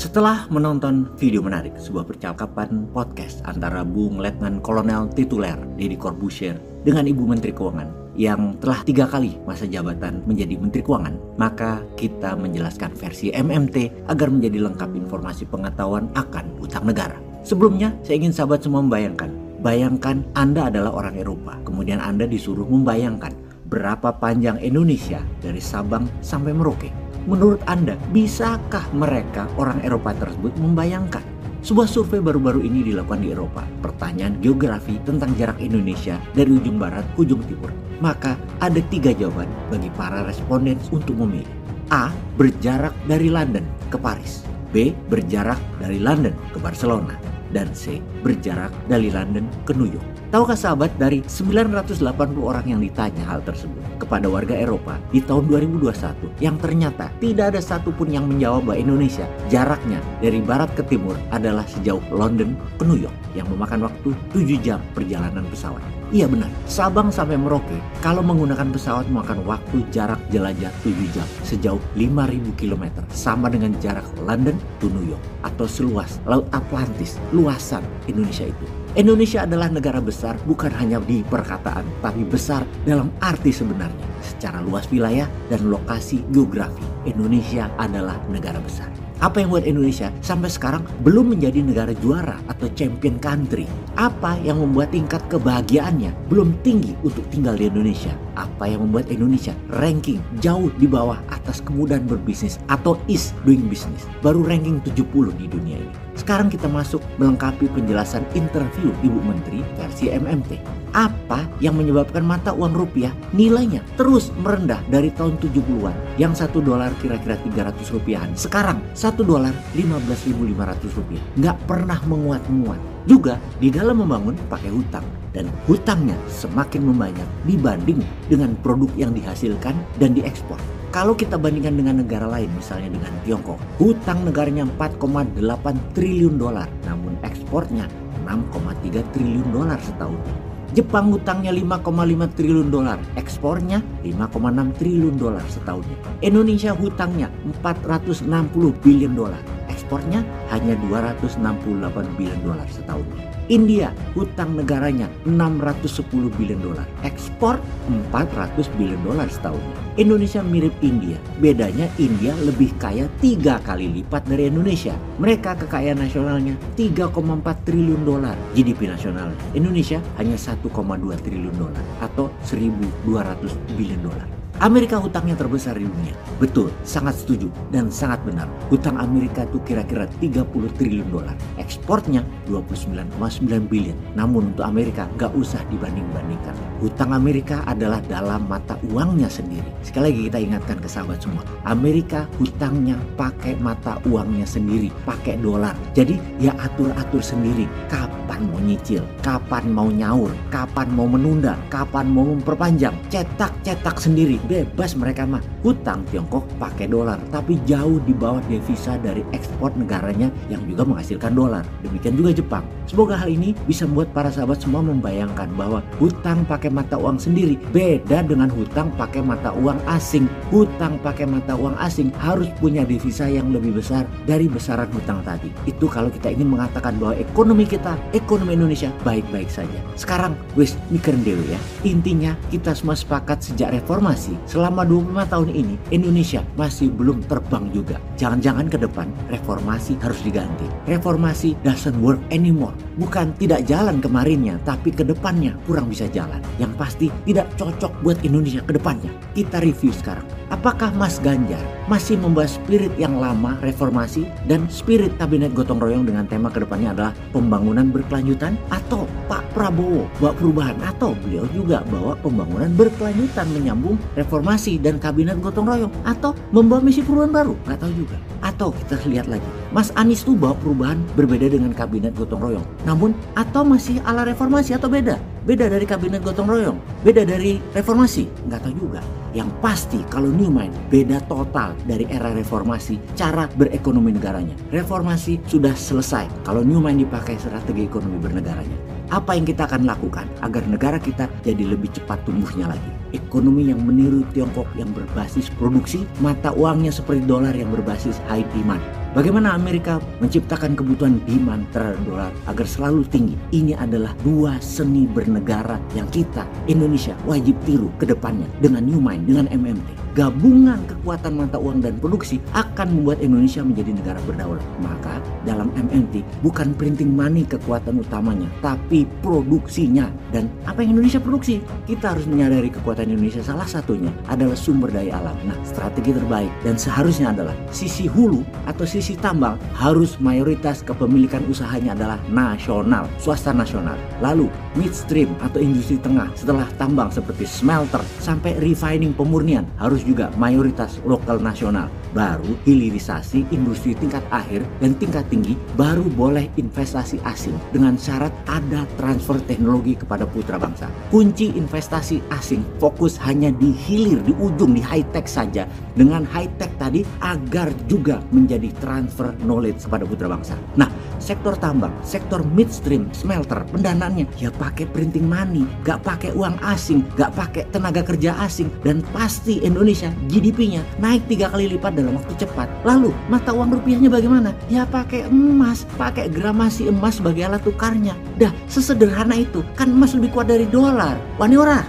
Setelah menonton video menarik, sebuah percakapan podcast antara Bung Letnan Kolonel Tituler Deddy Corbuzier dengan Ibu Menteri Keuangan yang telah 3 kali masa jabatan menjadi Menteri Keuangan, maka kita menjelaskan versi MMT agar menjadi lengkap informasi pengetahuan akan utang negara. Sebelumnya, saya ingin sahabat semua bayangkan Anda adalah orang Eropa, kemudian Anda disuruh membayangkan berapa panjang Indonesia dari Sabang sampai Merauke. Menurut Anda, bisakah mereka orang Eropa tersebut membayangkan? Sebuah survei baru-baru ini dilakukan di Eropa. Pertanyaan geografi tentang jarak Indonesia dari ujung barat ke ujung timur. Maka ada 3 jawaban bagi para responden untuk memilih. A. Berjarak dari London ke Paris. B. Berjarak dari London ke Barcelona. Dan C. Berjarak dari London ke New York. Tahukah sahabat, dari 980 orang yang ditanya hal tersebut kepada warga Eropa di tahun 2021, yang ternyata tidak ada satupun yang menjawab bahwa Indonesia jaraknya dari barat ke timur adalah sejauh London ke New York yang memakan waktu 7 jam perjalanan pesawat. Iya benar, Sabang sampai Merauke kalau menggunakan pesawat memakan waktu jarak jelajah 7 jam sejauh 5.000 km, sama dengan jarak London to New York atau seluas Laut Atlantis luasan Indonesia itu. Indonesia adalah negara besar bukan hanya di perkataan, tapi besar dalam arti sebenarnya. Secara luas wilayah dan lokasi geografi, Indonesia adalah negara besar. Apa yang membuat Indonesia sampai sekarang belum menjadi negara juara atau champion country? Apa yang membuat tingkat kebahagiaannya belum tinggi untuk tinggal di Indonesia? Apa yang membuat Indonesia ranking jauh di bawah atas kemudahan berbisnis atau ease doing business? Baru ranking 70 di dunia ini. Sekarang kita masuk melengkapi penjelasan interview Ibu Menteri versi MMT. Apa yang menyebabkan mata uang rupiah nilainya terus merendah dari tahun 70-an yang $1 kira-kira 300 rupiahan. Sekarang $1 15.500 rupiah. Nggak pernah menguat-menguat. Juga di dalam membangun pakai hutang. Dan hutangnya semakin membanyak dibanding dengan produk yang dihasilkan dan diekspor. Kalau kita bandingkan dengan negara lain, misalnya dengan Tiongkok, hutang negaranya $4,8 triliun, namun ekspornya $6,3 triliun setahun. Jepang hutangnya $5,5 triliun, ekspornya $5,6 triliun setahun. Indonesia hutangnya $460 billion, ekspornya hanya $268 billion setahun. India hutang negaranya $610 billion, ekspor $400 billion setahun. Indonesia mirip India, bedanya India lebih kaya 3 kali lipat dari Indonesia. Mereka kekayaan nasionalnya $3,4 triliun, GDP nasional Indonesia hanya $1,2 triliun atau $1.200 billion. Amerika hutangnya terbesar di dunia. Betul, sangat setuju dan sangat benar. Hutang Amerika itu kira-kira $30 triliun. Ekspornya $29,9 billion. Namun untuk Amerika gak usah dibanding-bandingkan. Hutang Amerika adalah dalam mata uangnya sendiri. Sekali lagi kita ingatkan ke sahabat semua. Amerika hutangnya pakai mata uangnya sendiri, pakai dolar. Jadi ya atur-atur sendiri. Kapan mau nyicil, kapan mau nyaur, kapan mau menunda, kapan mau memperpanjang. Cetak sendiri. Bebas mereka mah. Hutang Tiongkok pakai dolar, tapi jauh di bawah devisa dari ekspor negaranya yang juga menghasilkan dolar. Demikian juga Jepang. Semoga hal ini bisa membuat para sahabat semua membayangkan bahwa hutang pakai mata uang sendiri beda dengan hutang pakai mata uang asing. Hutang pakai mata uang asing harus punya devisa yang lebih besar dari besaran hutang tadi. Itu kalau kita ingin mengatakan bahwa ekonomi kita, ekonomi Indonesia baik-baik saja. Sekarang wis mikirin dewe ya. Intinya kita semua sepakat sejak reformasi selama 25 tahun ini Indonesia masih belum terbang juga. Jangan-jangan ke depan reformasi harus diganti. Reformasi doesn't work anymore. Bukan tidak jalan kemarinnya, tapi ke depannya kurang bisa jalan. Yang pasti tidak cocok buat Indonesia ke depannya. Kita review sekarang. Apakah Mas Ganjar masih membahas spirit yang lama reformasi dan spirit kabinet gotong royong dengan tema kedepannya adalah pembangunan berkelanjutan, atau Pak Prabowo bawa perubahan, atau beliau juga bawa pembangunan berkelanjutan menyambung reformasi dan kabinet gotong royong, atau membawa misi perubahan baru? Nggak tahu juga. Atau kita lihat lagi, Mas Anies tuh bawa perubahan berbeda dengan kabinet gotong royong, namun atau masih ala reformasi atau beda dari kabinet gotong royong, beda dari reformasi? Nggak tahu juga. Yang pasti kalau New Mind beda total dari era reformasi cara berekonomi negaranya. Reformasi sudah selesai kalau New Mind dipakai strategi ekonomi bernegaranya. Apa yang kita akan lakukan agar negara kita jadi lebih cepat tumbuhnya lagi? Ekonomi yang meniru Tiongkok yang berbasis produksi, mata uangnya seperti dolar yang berbasis high demand. Bagaimana Amerika menciptakan kebutuhan demand terhadap dolar agar selalu tinggi? Ini adalah dua seni bernegara yang kita, Indonesia, wajib tiru ke depannya dengan New Mind, dengan MMT. Gabungan kekuatan mata uang dan produksi akan membuat Indonesia menjadi negara berdaulat. Maka dalam MMT bukan printing money kekuatan utamanya, tapi produksinya. Dan apa yang Indonesia produksi? Kita harus menyadari kekuatan Indonesia salah satunya adalah sumber daya alam. Nah, strategi terbaik dan seharusnya adalah sisi hulu atau sisi tambang harus mayoritas kepemilikan usahanya adalah nasional, swasta nasional. Lalu midstream atau industri tengah setelah tambang seperti smelter sampai refining pemurnian harus juga mayoritas lokal nasional. Baru hilirisasi industri tingkat akhir dan tingkat tinggi baru boleh investasi asing dengan syarat ada transfer teknologi kepada putra bangsa. Kunci investasi asing fokus hanya di hilir, di ujung, di high tech saja. Dengan high tech tadi agar juga menjadi transfer knowledge kepada putra bangsa. Nah, sektor tambang, sektor midstream, smelter, pendanaannya ya pakai printing money, gak pakai uang asing, gak pakai tenaga kerja asing, dan pasti Indonesia GDP-nya naik 3 kali lipat dalam waktu cepat. Lalu mata uang rupiahnya bagaimana? Ya pakai emas, pakai gramasi emas sebagai alat tukarnya. Dah sesederhana itu. Kan emas lebih kuat dari dolar. Wani ora?